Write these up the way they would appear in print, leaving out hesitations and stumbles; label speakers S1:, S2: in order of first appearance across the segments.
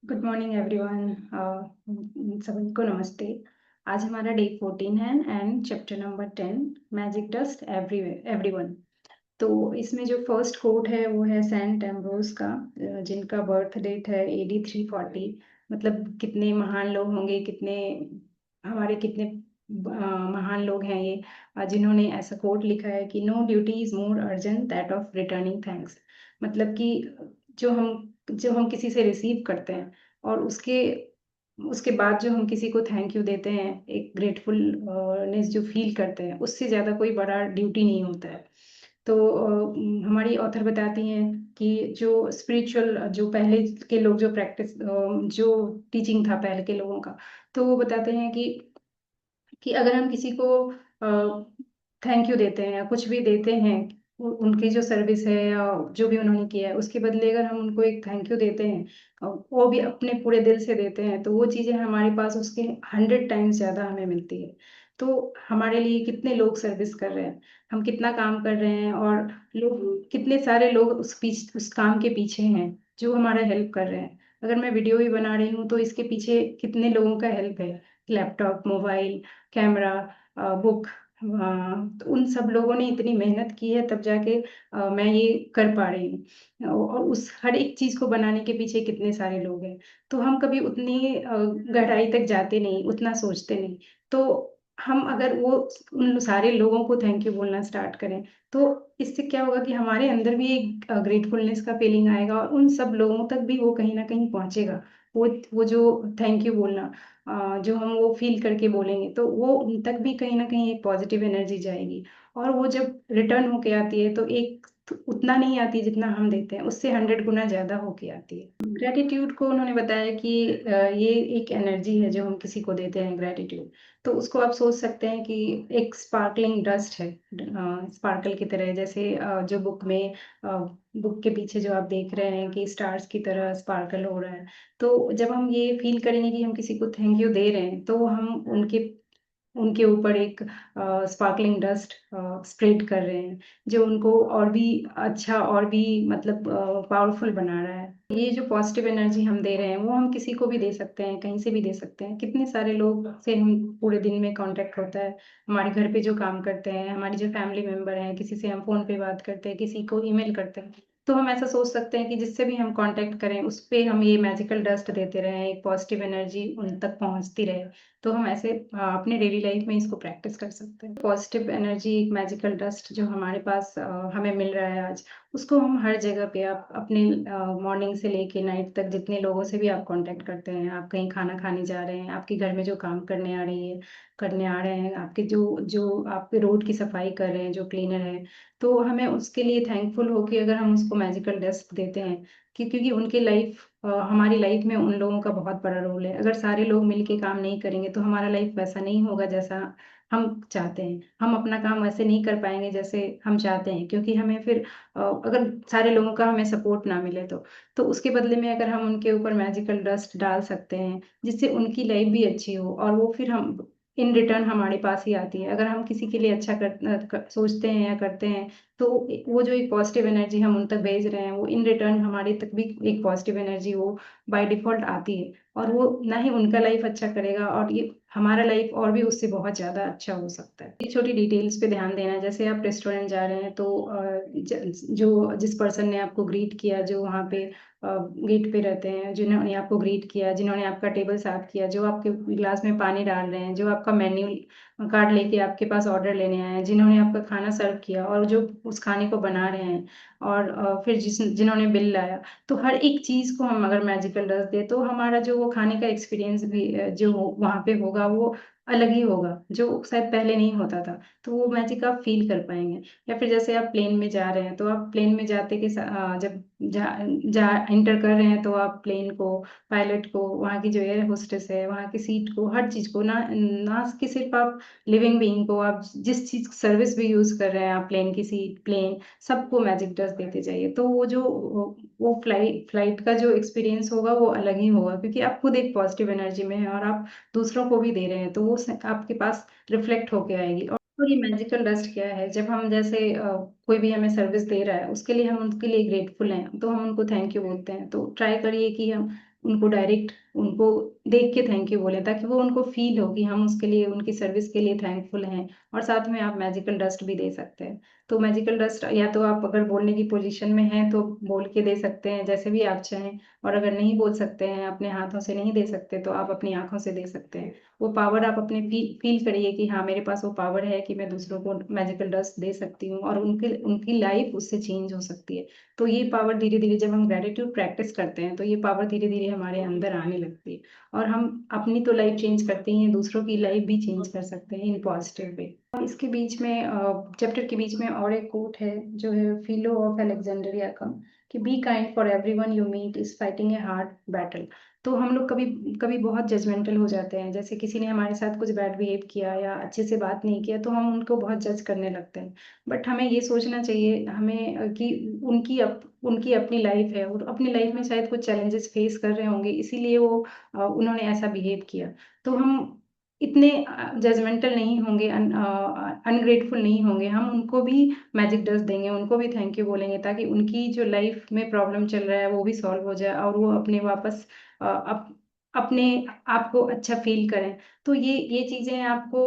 S1: Good morning everyone. सभी को नमस्ते। आज हमारा डे 14 है and chapter number 10 magic dust everyone. तो इसमें जो फर्स्ट कोट है वो है सेंट एम्ब्रोस का, जिनका बर्थ डेट है AD 340। मतलब कितने महान लोग होंगे, कितने हमारे कितने महान लोग हैं ये, जिन्होंने ऐसा कोट लिखा है कि no duty is more urgent that of returning thanks. मतलब कि जो हम किसी से रिसीव करते हैं और उसके उसके बाद जो हम किसी को थैंक यू देते हैं, एक ग्रेटफुलनेस जो फील करते हैं, उससे ज़्यादा कोई बड़ा ड्यूटी नहीं होता है। तो हमारी ऑथर बताती हैं कि जो स्पिरिचुअल, जो पहले के लोग जो जो टीचिंग था पहले के लोगों का, तो वो बताते हैं कि अगर हम किसी को थैंक यू देते हैं या कुछ भी देते हैं, उनकी जो सर्विस है या जो भी उन्होंने किया है, उसके बदले अगर हम उनको एक थैंक यू देते हैं, वो भी अपने पूरे दिल से देते हैं, तो वो चीज़ें हमारे पास उसके 100 टाइम्स ज़्यादा हमें मिलती है। तो हमारे लिए कितने लोग सर्विस कर रहे हैं, हम कितना काम कर रहे हैं, और लोग कितने सारे लोग उस काम के पीछे हैं जो हमारा हेल्प कर रहे हैं। अगर मैं वीडियो भी बना रही हूँ तो इसके पीछे कितने लोगों का हेल्प है, लैपटॉप, मोबाइल, कैमरा, बुक। तो उन सब लोगों ने इतनी मेहनत की है तब जाके मैं ये कर पा रही हूँ, और उस हर एक चीज़ को बनाने के पीछे कितने सारे लोग हैं। तो हम कभी उतनी गहराई तक जाते नहीं, उतना सोचते नहीं। तो हम अगर वो उन सारे लोगों को थैंक यू बोलना स्टार्ट करें, तो इससे क्या होगा कि हमारे अंदर भी एक ग्रेटफुलनेस का फीलिंग आएगा, और उन सब लोगों तक भी वो कहीं न कहीं पहुँचेगा। वो जो थैंक यू बोलना, जो हम वो फ़ील करके बोलेंगे, तो वो उन तक भी कहीं न कहीं एक पॉज़िटिव एनर्जी जाएगी, और वो जब रिटर्न होके आती है तो एक उतना नहीं आती जितना हम देते हैं, उससे 100 गुना ज़्यादा होके आती है। ग्रैटिट्यूड को उन्होंने बताया कि ये एक एनर्जी है जो हम किसी को देते हैं, ग्रैटिट्यूड। तो उसको आप सोच सकते हैं कि एक स्पार्कलिंग डस्ट है, स्पार्कल की तरह, जैसे जो बुक के पीछे जो आप देख रहे हैं कि स्टार्स की तरह स्पार्कल हो रहा है। तो जब हम ये फ़ील करेंगे कि हम किसी को थैंक यू दे रहे हैं, तो हम उनके उनके ऊपर एक स्पार्कलिंग डस्ट स्प्रेड कर रहे हैं, जो उनको और भी अच्छा और भी मतलब पावरफुल बना रहा है। ये जो पॉज़िटिव एनर्जी हम दे रहे हैं, वो हम किसी को भी दे सकते हैं, कहीं से भी दे सकते हैं। कितने सारे लोग से हम पूरे दिन में कॉन्टैक्ट होता है, हमारे घर पे जो काम करते हैं, हमारी जो फैमिली मेंबर हैं, किसी से हम फ़ोन पे बात करते हैं, किसी को ईमेल करते हैं। तो हम ऐसा सोच सकते हैं कि जिससे भी हम कॉन्टैक्ट करें, उस पे हम ये मैजिकल डस्ट देते रहें, एक पॉज़िटिव एनर्जी उन तक पहुँचती रहे। तो हम ऐसे अपने डेली लाइफ में इसको प्रैक्टिस कर सकते हैं। पॉजिटिव एनर्जी, एक मैजिकल डस्ट जो हमारे पास हमें मिल रहा है आज, उसको हम हर जगह पे, आप अपने मॉर्निंग से लेके नाइट तक जितने लोगों से भी आप कॉन्टैक्ट करते हैं, आप कहीं खाना खाने जा रहे हैं, आपके घर में जो काम करने आ रहे हैं, आपके जो जो आपके रोड की सफाई कर रहे हैं, जो क्लीनर है, तो हमें उसके लिए थैंकफुल होके अगर हम उसको मैजिकल डस्ट देते हैं, क्योंकि उनकी लाइफ, हमारी लाइफ में उन लोगों का बहुत बड़ा रोल है। अगर सारे लोग मिल के काम नहीं करेंगे तो हमारा लाइफ वैसा नहीं होगा जैसा हम चाहते हैं। हम अपना काम वैसे नहीं कर पाएँगे जैसे हम चाहते हैं, क्योंकि हमें फिर अगर सारे लोगों का हमें सपोर्ट ना मिले तो उसके बदले में अगर हम उनके ऊपर मैजिकल डस्ट डाल सकते हैं, जिससे उनकी लाइफ भी अच्छी हो, और वो फिर हम इन रिटर्न हमारे पास ही आती है। अगर हम किसी के लिए अच्छा सोचते हैं या करते हैं, तो वो जो एक पॉजिटिव एनर्जी हम उन तक भेज रहे हैं, वो इन रिटर्न हमारे तक भी एक पॉजिटिव एनर्जी वो बाय डिफ़ॉल्ट आती है, और वो ना ही उनका लाइफ़ अच्छा करेगा, और ये हमारा लाइफ़ और भी उससे बहुत ज़्यादा अच्छा हो सकता है। छोटी-छोटी डिटेल्स पे ध्यान देना, जैसे आप रेस्टोरेंट जा रहे हैं तो जिस पर्सन ने आपको ग्रीट किया, जो वहाँ पे गेट पे रहते हैं, जिन्होंने आपको ग्रीट किया, जिन्होंने आपका टेबल साफ किया, जो आपके ग्लास में पानी डाल रहे हैं, जो आपका मेन्यू कार्ड लेके आपके पास ऑर्डर लेने आए हैं, जिन्होंने आपका खाना सर्व किया और जो उस खाने को बना रहे हैं, और फिर जिन्होंने बिल लाया, तो हर एक चीज़ को हम अगर मैजिकल डस्ट दें, तो हमारा जो वो खाने का एक्सपीरियंस भी जो वहाँ पे होगा, वो अलग ही होगा, जो शायद पहले नहीं होता था। तो वो मैजिक आप फ़ील कर पाएँगे। या फिर जैसे आप प्लेन में जा रहे हैं, तो आप प्लेन में जाते के जब जा जा एंटर कर रहे हैं, तो आप प्लेन को, पायलट को, वहाँ की जो एयर होस्टेस है, वहाँ की सीट को, हर चीज़ को, ना ना कि सिर्फ़ आप लिविंग बीइंग को, आप जिस चीज़ सर्विस भी यूज़ कर रहे हैं, आप प्लेन की सीट, प्लेन, सबको मैजिक डस्ट देते जाइए। तो वो फ्लाइट का जो एक्सपीरियंस होगा वो अलग ही होगा, क्योंकि आप खुद एक पॉजिटिव एनर्जी में हैं और आप दूसरों को भी दे रहे हैं, तो वो आपके पास रिफ्लेक्ट होके आएगी। और ये मैजिकल डस्ट क्या है, जब हम जैसे कोई भी हमें सर्विस दे रहा है, उसके लिए हम उनके लिए ग्रेटफुल हैं, तो हम उनको थैंक यू बोलते हैं। तो ट्राई करिए कि हम उनको डायरेक्ट उनको देख के थैंक यू बोलें, ताकि वो उनको फ़ील हो कि हम उसके लिए उनकी सर्विस के लिए थैंकफुल हैं। और साथ में आप मैजिकल डस्ट भी दे सकते हैं। तो मैजिकल डस्ट या तो आप अगर बोलने की पोज़ीशन में हैं तो बोल के दे सकते हैं, जैसे भी आप चाहें। और अगर नहीं बोल सकते हैं, अपने हाथों से नहीं दे सकते, तो आप अपनी आँखों से दे सकते हैं। वो पावर आप अपने फ़ील करिए कि हाँ, मेरे पास वो पावर है कि मैं दूसरों को मैजिकल डस्ट दे सकती हूँ और उनकी उनकी लाइफ़ उससे चेंज हो सकती है। तो ये पावर धीरे-धीरे जब हम ग्रैटिट्यूड प्रैक्टिस करते हैं, तो ये पावर धीरे-धीरे हमारे अंदर आने लगती है और हम अपनी तो लाइफ़ चेंज करते ही हैं, दूसरों की लाइफ़ भी चेंज कर सकते हैं इन पॉज़िटिव वे। और इसके बीच में चैप्टर के बीच में और एक कोट है, जो है फ़िलो ऑफ अलेक्जेंड्रिया का, कि be kind for everyone you meat is fighting a hard battle. तो हम लोग कभी कभी बहुत जजमेंटल हो जाते हैं, जैसे किसी ने हमारे साथ कुछ बैड बिहेव किया या अच्छे से बात नहीं किया, तो हम उनको बहुत जज करने लगते हैं। बट हमें ये सोचना चाहिए हमें कि उनकी अपनी लाइफ है और अपनी लाइफ में शायद कुछ चैलेंजेस फेस कर रहे होंगे, इसीलिए वो उन्होंने ऐसा बिहेव किया। तो हम इतने जजमेंटल नहीं होंगे, अनग्रेटफुल नहीं होंगे, हम उनको भी मैजिक डस्ट देंगे, उनको भी थैंक यू बोलेंगे, ताकि उनकी जो लाइफ में प्रॉब्लम चल रहा है वो भी सॉल्व हो जाए और वो अपने वापस अपने आप को अच्छा फ़ील करें। तो ये चीज़ें आपको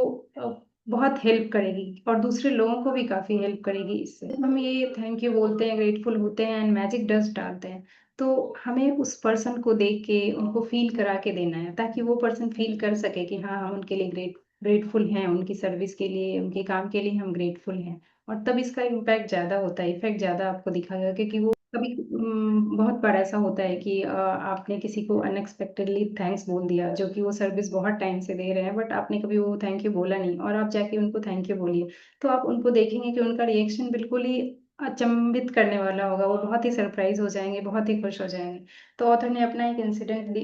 S1: बहुत हेल्प करेगी और दूसरे लोगों को भी काफ़ी हेल्प करेगी इससे। जब हम ये थैंक यू बोलते हैं, ग्रेटफुल होते हैं एंड मैजिक डस्ट डालते हैं, तो हमें उस पर्सन को देख के उनको फ़ील करा के देना है, ताकि वो पर्सन फ़ील कर सके कि हाँ, हम उनके लिए ग्रेटफुल हैं, उनकी सर्विस के लिए, उनके काम के लिए हम ग्रेटफुल हैं। और तब इसका इम्पैक्ट ज़्यादा होता है, इफ़ेक्ट ज़्यादा आपको दिखाएगा, क्योंकि वो कभी बहुत बार ऐसा होता है कि आपने किसी को अनएक्सपेक्टेडली थैंक्स बोल दिया, जो कि वो सर्विस बहुत टाइम से दे रहे हैं, बट आपने कभी वो थैंक यू बोला नहीं और आप जाके उनको थैंक यू बोलिए। तो आप उनको देखेंगे कि उनका रिएक्शन बिल्कुल ही अचंभित करने वाला होगा, वो बहुत ही सरप्राइज़ हो जाएँगे, बहुत ही खुश हो जाएँगे। तो ऑथर ने अपना एक इंसिडेंट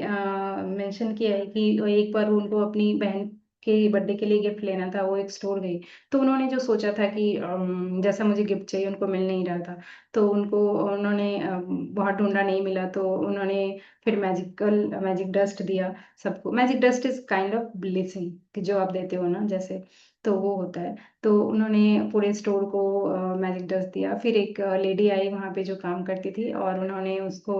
S1: मेंशन किया है कि एक बार उनको अपनी बहन के बर्थडे के लिए गिफ्ट लेना था, वो एक स्टोर गई। तो उन्होंने जो सोचा था कि जैसा मुझे गिफ्ट चाहिए उनको मिल नहीं रहा था। तो उन्होंने बहुत ढूँढा, नहीं मिला, तो उन्होंने फिर मैजिक डस्ट दिया सबको। Magic dust is kind of blessing कि जो आप देते हो ना जैसे, तो वो होता है। तो उन्होंने पूरे स्टोर को मैजिक डस्ट दिया। फिर एक लेडी आई वहाँ पे जो काम करती थी और उन्होंने उसको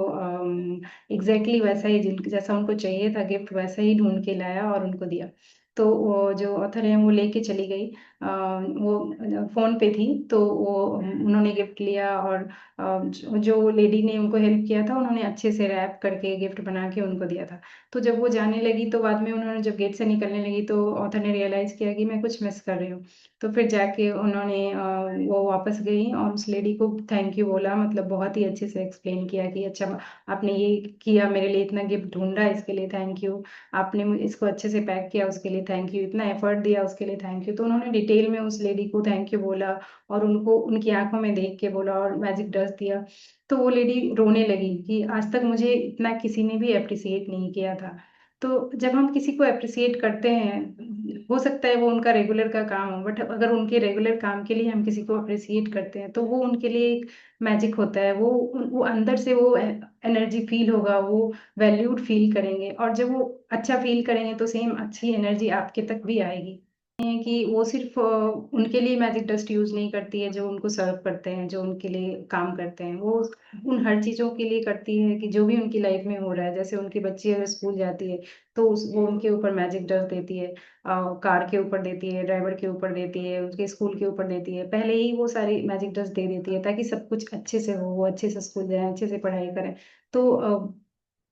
S1: एग्ज़ैक्टली वैसा ही जिन जैसा उनको चाहिए था गिफ्ट, वैसा ही ढूँढ के लाया और उनको दिया। तो वो जो ऑथर हैं वो लेके चली गई। वो फ़ोन पे थी, तो वो उन्होंने गिफ्ट लिया और जो लेडी ने उनको हेल्प किया था, उन्होंने अच्छे से रैप करके गिफ्ट बना के उनको दिया था। तो जब वो जाने लगी, तो बाद में उन्होंने जब गेट से निकलने लगी, तो ऑथर ने रियलाइज़ किया कि मैं कुछ मिस कर रही हूँ। तो फिर जाके उन्होंने वो वापस गई और उस लेडी को थैंक यू बोला, मतलब बहुत ही अच्छे से एक्सप्लेन किया कि अच्छा, आपने ये किया, मेरे लिए इतना गिफ्ट ढूँढा, इसके लिए थैंक यू। आपने इसको अच्छे से पैक किया, उसके लिए थैंक यू। इतना एफर्ट दिया, उसके लिए थैंक यू। तो उन्होंने डिटेल में उस लेडी को थैंक यू बोला और उनको उनकी आँखों में देख के बोला और मैजिक डस्ट दिया। तो वो लेडी रोने लगी कि आज तक मुझे इतना किसी ने भी एप्रिशिएट नहीं किया था। तो जब हम किसी को एप्रिशिएट करते हैं, हो सकता है वो उनका रेगुलर का काम हो, बट अगर उनके रेगुलर काम के लिए हम किसी को एप्रिशिएट करते हैं, तो वो उनके लिए एक मैजिक होता है। वो अंदर से वो एनर्जी फ़ील होगा, वो वैल्यूड फ़ील करेंगे और जब वो अच्छा फ़ील करेंगे, तो सेम अच्छी एनर्जी आपके तक भी आएगी। हैं कि वो सिर्फ़ उनके लिए मैजिक डस्ट यूज़ नहीं करती है, जो उनको सर्व करते हैं, जो उनके लिए काम करते हैं। वो उन हर चीज़ों के लिए करती है कि जो भी उनकी लाइफ़ में हो रहा है। जैसे उनकी बच्ची अगर स्कूल जाती है, तो वो उनके ऊपर मैजिक डस्ट देती है। कार के ऊपर देती है, ड्राइवर के ऊपर देती है, उसके स्कूल के ऊपर देती है। पहले ही वो सारी मैजिक डस्ट दे देती है, ताकि सब कुछ अच्छे से हो, वो अच्छे से स्कूल जाएँ, अच्छे से पढ़ाई करें। तो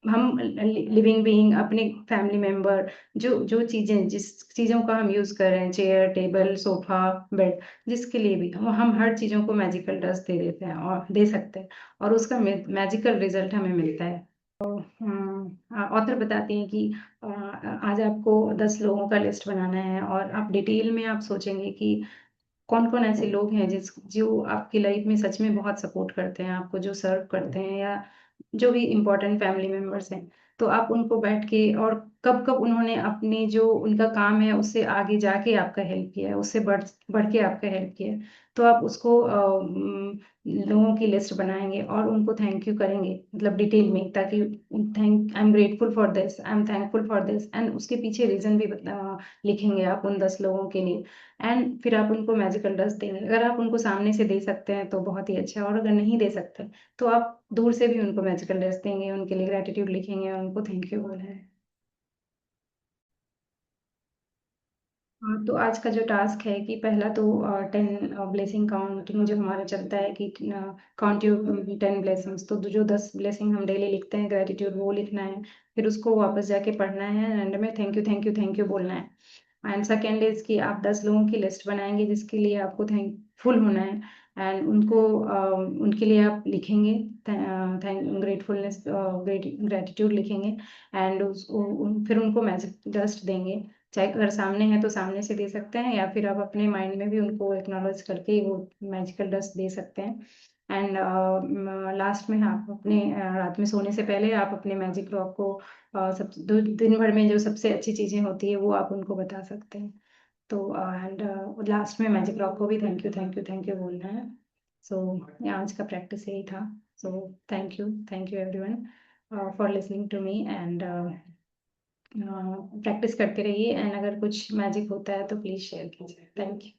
S1: हम लिविंग बीइंग, अपने फैमिली मेंबर, जो जो चीज़ें जिस चीज़ों का हम यूज़ कर रहे हैं, चेयर, टेबल, सोफ़ा, बेड, जिसके लिए भी हम हर चीज़ों को मैजिकल डस्ट दे देते हैं और दे सकते हैं और उसका मैजिकल रिज़ल्ट हमें मिलता है। ऑथर बताती हैं कि आज आपको 10 लोगों का लिस्ट बनाना है और आप डिटेल में आप सोचेंगे कि कौन-कौन ऐसे लोग हैं जो आपकी लाइफ़ में सच में बहुत सपोर्ट करते हैं, आपको जो सर्व करते हैं या जो भी इम्पोर्टेंट फैमिली मेंबर्स हैं। तो आप उनको बैठ के और कब-कब उन्होंने अपनी जो उनका काम है उससे आगे जाके आपका हेल्प किया है, उससे बढ़ बढ़ के आपका हेल्प किया है। तो आप उसको लोगों की लिस्ट बनाएँगे और उनको थैंक यू करेंगे, मतलब डिटेल में, ताकि I am grateful for this, I am thankful for this, and उसके पीछे रीज़न भी लिखेंगे आप उन 10 लोगों के लिए, एंड फिर आप उनको मैजिकल डस्ट देंगे। अगर आप उनको सामने से दे सकते हैं तो बहुत ही अच्छा है, और अगर नहीं दे सकते, तो आप दूर से भी उनको मैजिकल डस्ट देंगे, उनके लिए ग्रैटिट्यूड लिखेंगे और उनको थैंक यू बोलना है। हाँ, तो आज का जो टास्क है कि पहला तो 10 ब्लेसिंग काउंटिंग जो हमारा चलता है कि काउंट योर 10 ब्लेसिंग्स, तो जो 10 ब्लेसिंग हम डेली लिखते हैं ग्रैटिट्यूड, वो लिखना है। फिर उसको वापस जाके पढ़ना है, एंड में thank you thank you thank you बोलना है। एंड सेकेंड इज कि आप 10 लोगों की लिस्ट बनाएंगे जिसके लिए आपको थैंकफुल होना है, एंड उनको उनके लिए आप लिखेंगे थैंक ग्रेटफुलनेस ग्रेटिट्यूड लिखेंगे, एंड फिर उनको मैजिक डस्ट देंगे। चाहे अगर सामने है तो सामने से दे सकते हैं, या फिर आप अपने माइंड में भी उनको एक्नॉलेज करके वो मैजिकल डस्ट दे सकते हैं। एंड लास्ट में आप अपने रात में सोने से पहले आप अपने मैजिक रॉक को सब दिन भर में जो सबसे अच्छी चीज़ें होती है वो आप उनको बता सकते हैं। तो एंड लास्ट में मैजिक रॉक को भी thank you thank you thank you बोलना है। सो आज का प्रैक्टिस यही था। So thank you everyone for listening to me, and practice करते रहिए, एंड अगर कुछ मैजिक होता है तो प्लीज़ शेयर कीजिए। Thank you.